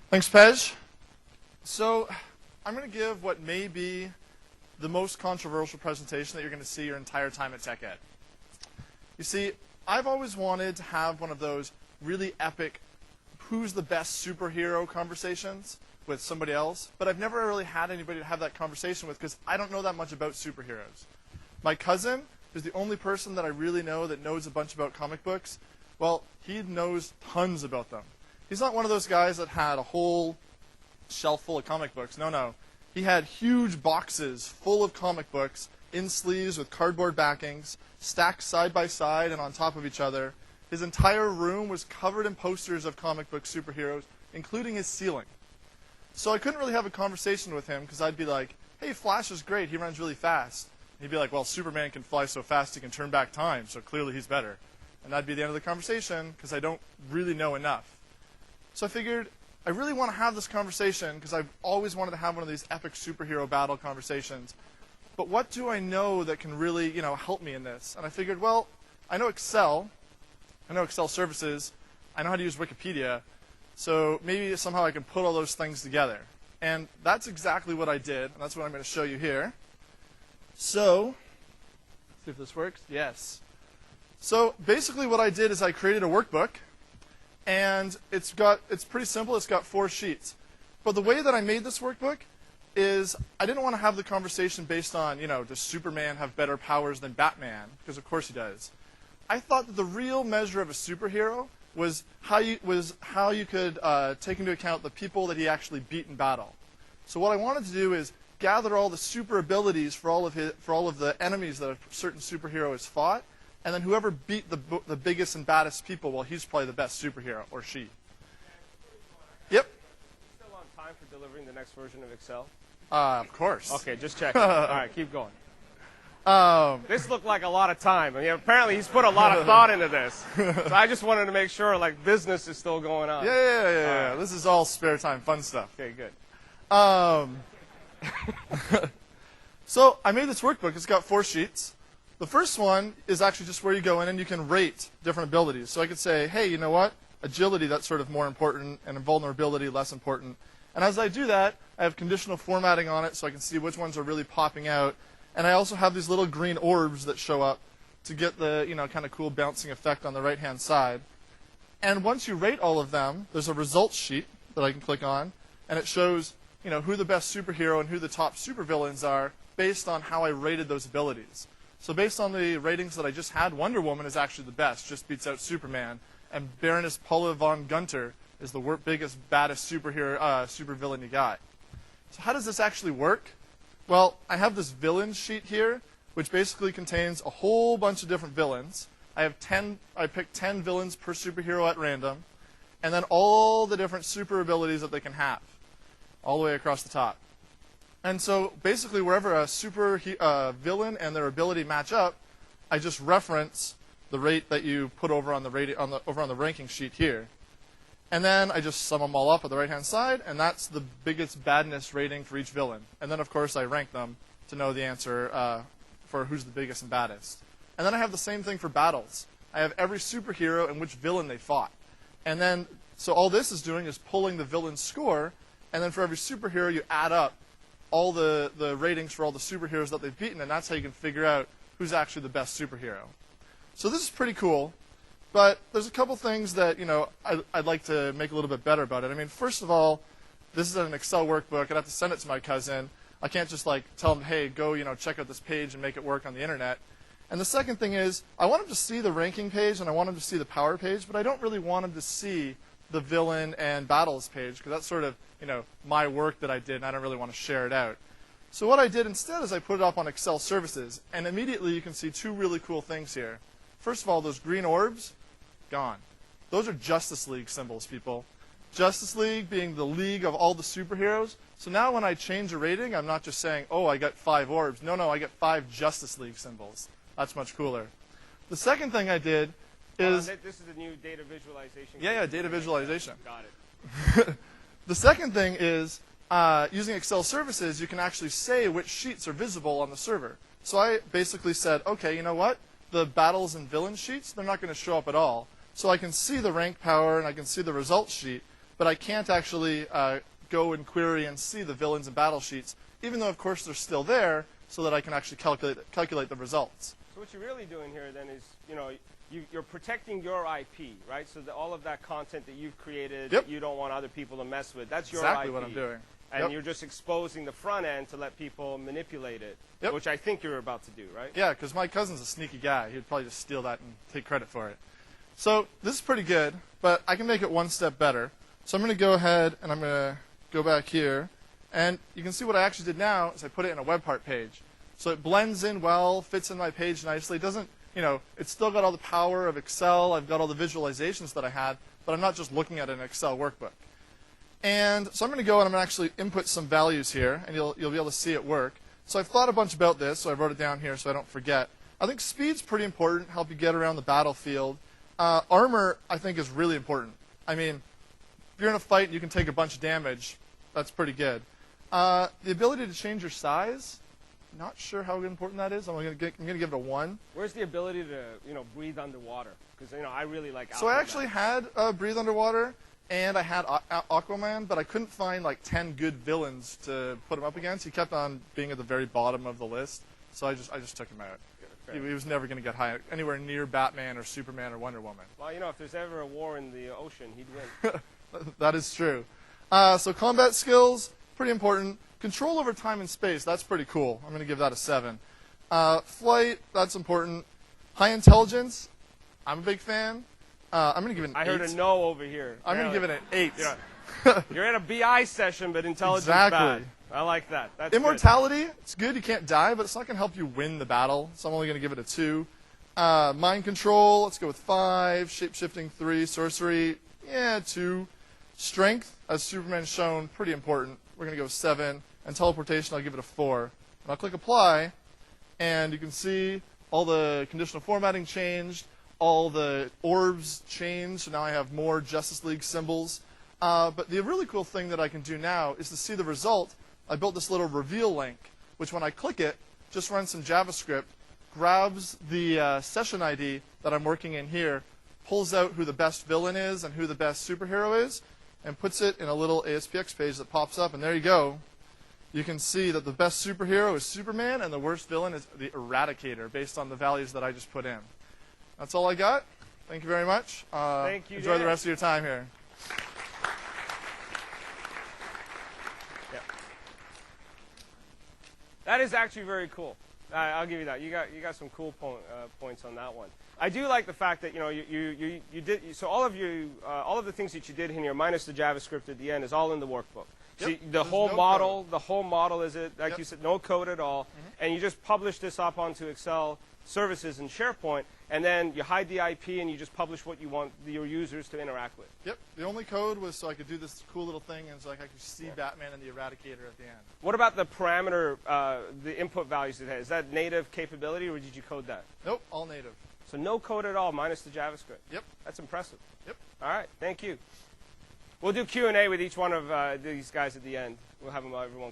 Thanks, Pej. So I'm going to give what may be the most controversial presentation that you're going to see your entire time at TechEd. You see, I've always wanted to have one of those really epic who's the best superhero conversations with somebody else, but I've never really had anybody to have that conversation with because I don't know that much about superheroes. My cousin is the only person that I really know that knows a bunch about comic books. Well, he knows tons about them. He's not one of those guys that had a whole shelf full of comic books. No. He had huge boxes full of comic books in sleeves with cardboard backings, stacked side by side and on top of each other. His entire room was covered in posters of comic book superheroes, including his ceiling. So I couldn't really have a conversation with him because I'd be like, hey, Flash is great. He runs really fast. He'd be like, well, Superman can fly so fast he can turn back time, so clearly he's better. And that'd be the end of the conversation because I don't really know enough. So I figured I really want to have this conversation because I've always wanted to have one of these epic superhero battle conversations. But what do I know that can really, help me in this? And I figured, well, I know Excel. I know Excel services. I know how to use Wikipedia. So maybe somehow I can put all those things together. And that's exactly what I did. And that's what I'm going to show you here. So, see if this works. Yes. So basically what I did is I created a workbook. And it's pretty simple. It's got 4 sheets. But the way that I made this workbook is I didn't want to have the conversation based on, does Superman have better powers than Batman? Because of course he does. I thought that the real measure of a superhero was how you could take into account the people that he actually beat in battle. So what I wanted to do is gather all the super abilities for all of the enemies that a certain superhero has fought, and then whoever beat the biggest and baddest people, well, he's probably the best superhero, or she. Yep. Still on time for delivering the next version of Excel? Of course. Okay, just checking. All right, keep going. This looked like a lot of time. I mean, apparently he's put a lot of thought into this. So I just wanted to make sure, business is still going on. Yeah. This is all spare time, fun stuff. Okay, good. So I made this workbook. It's got 4 sheets. The first one is actually just where you go in and you can rate different abilities. So I could say, hey, you know what? Agility, that's sort of more important, and invulnerability, less important. And as I do that, I have conditional formatting on it so I can see which ones are really popping out. And I also have these little green orbs that show up to get the kind of cool bouncing effect on the right-hand side. And once you rate all of them, there's a results sheet that I can click on, and it shows who the best superhero and who the top supervillains are based on how I rated those abilities. So based on the ratings that I just had, Wonder Woman is actually the best, just beats out Superman, and Baroness Paula von Gunter is the biggest, baddest supervillain you got. So how does this actually work? Well, I have this villain sheet here, which basically contains a whole bunch of different villains. I picked 10 villains per superhero at random, and then all the different super abilities that they can have, all the way across the top. And so basically wherever a super villain and their ability match up, I just reference the rate that you put over on the ranking sheet here. And then I just sum them all up at the right-hand side, and that's the biggest badness rating for each villain. And then, of course, I rank them to know the answer for who's the biggest and baddest. And then I have the same thing for battles. I have every superhero and which villain they fought. And then, so all this is doing is pulling the villain's score, and then for every superhero you add up all the ratings for all the superheroes that they've beaten, and that's how you can figure out who's actually the best superhero. So this is pretty cool. But there's a couple things that I'd like to make a little bit better about it. I mean, first of all, this is an Excel workbook. I'd have to send it to my cousin. I can't just tell him, hey, go check out this page and make it work on the internet. And the second thing is, I want him to see the ranking page and I want him to see the power page, but I don't really want him to see the villain and battles page because that's sort of my work that I did, and I don't really want to share it out. So what I did instead is I put it up on Excel services, and immediately you can see 2 really cool things here. First of all, those green orbs, gone. Those are Justice League symbols, people. Justice League being the league of all the superheroes. So now when I change a rating, I'm not just saying, oh, I got 5 orbs. No, I get 5 Justice League symbols. That's much cooler. The second thing I did is... this is a new data visualization. Yeah, data visualization. Got it. The second thing is, using Excel services, you can actually say which sheets are visible on the server. So I basically said, okay, you know what? The battles and villain sheets, they're not going to show up at all. So I can see the rank power and I can see the results sheet, but I can't actually go and query and see the villains and battle sheets, even though, of course, they're still there, so that I can actually calculate the results. So what you're really doing here then is, you're protecting your IP, right? So that all of that content that you've created that you don't want other people to mess with, that's your IP. Exactly what I'm doing. And you're just exposing the front end to let people manipulate it, which I think you're about to do, right? Yeah, because my cousin's a sneaky guy. He'd probably just steal that and take credit for it. So this is pretty good, but I can make it one step better. So I'm going to go ahead and I'm going to go back here. And you can see what I actually did now is I put it in a web part page. So it blends in well, fits in my page nicely. It doesn't, it's still got all the power of Excel. I've got all the visualizations that I had, but I'm not just looking at an Excel workbook. And so I'm going to go and I'm going to actually input some values here, and you'll be able to see it work. So I've thought a bunch about this, so I wrote it down here so I don't forget. I think speed's pretty important, help you get around the battlefield. Armor, I think, is really important. I mean, if you're in a fight and you can take a bunch of damage, that's pretty good. The ability to change your size, not sure how important that is. I'm going to give it a 1. Where's the ability to, breathe underwater? Because, I really like Aquaman. So I actually had breathe underwater. And I had Aquaman, but I couldn't find like 10 good villains to put him up against. He kept on being at the very bottom of the list, so I just took him out. He was never going to get high, anywhere near Batman or Superman or Wonder Woman. Well, if there's ever a war in the ocean, he'd win. That is true. So combat skills, pretty important. Control over time and space, that's pretty cool. I'm going to give that a 7. Flight, that's important. High intelligence, I'm a big fan. I'm going to give it an 8. I heard a no over here. I'm going to give it an 8. You're at a BI session, but intelligence bad. I like that. That's Immortality, it's good. You can't die, but it's not going to help you win the battle. So I'm only going to give it a 2. Mind control, let's go with 5. Shape-shifting, 3. Sorcery, 2. Strength, as Superman's shown, pretty important. We're going to go 7. And teleportation, I'll give it a 4. And I'll click apply, and you can see all the conditional formatting changed. All the orbs changed, so now I have more Justice League symbols. But the really cool thing that I can do now is to see the result. I built this little reveal link, which when I click it, just runs some JavaScript, grabs the session ID that I'm working in here, pulls out who the best villain is and who the best superhero is, and puts it in a little ASPX page that pops up, and there you go. You can see that the best superhero is Superman, and the worst villain is the Eradicator, based on the values that I just put in. That's all I got. Thank you very much. Thank you, enjoy Dan. the rest of your time here. Yeah. That is actually very cool. I'll give you that. You got some cool points on that one. I do like the fact that you did so all of the things that you did in here, minus the JavaScript at the end, is all in the workbook. Yep. So the whole model is it like you said, no code at all, and you just publish this up onto Excel services in SharePoint, and then you hide the IP and you just publish what you want your users to interact with. Yep. The only code was so I could do this cool little thing, and so I could see Batman and the Eradicator at the end. What about the parameter, the input values it has? Is that native capability, or did you code that? Nope, all native. So no code at all, minus the JavaScript. Yep. That's impressive. Yep. All right, thank you. We'll do Q&A with each one of these guys at the end. We'll have them everyone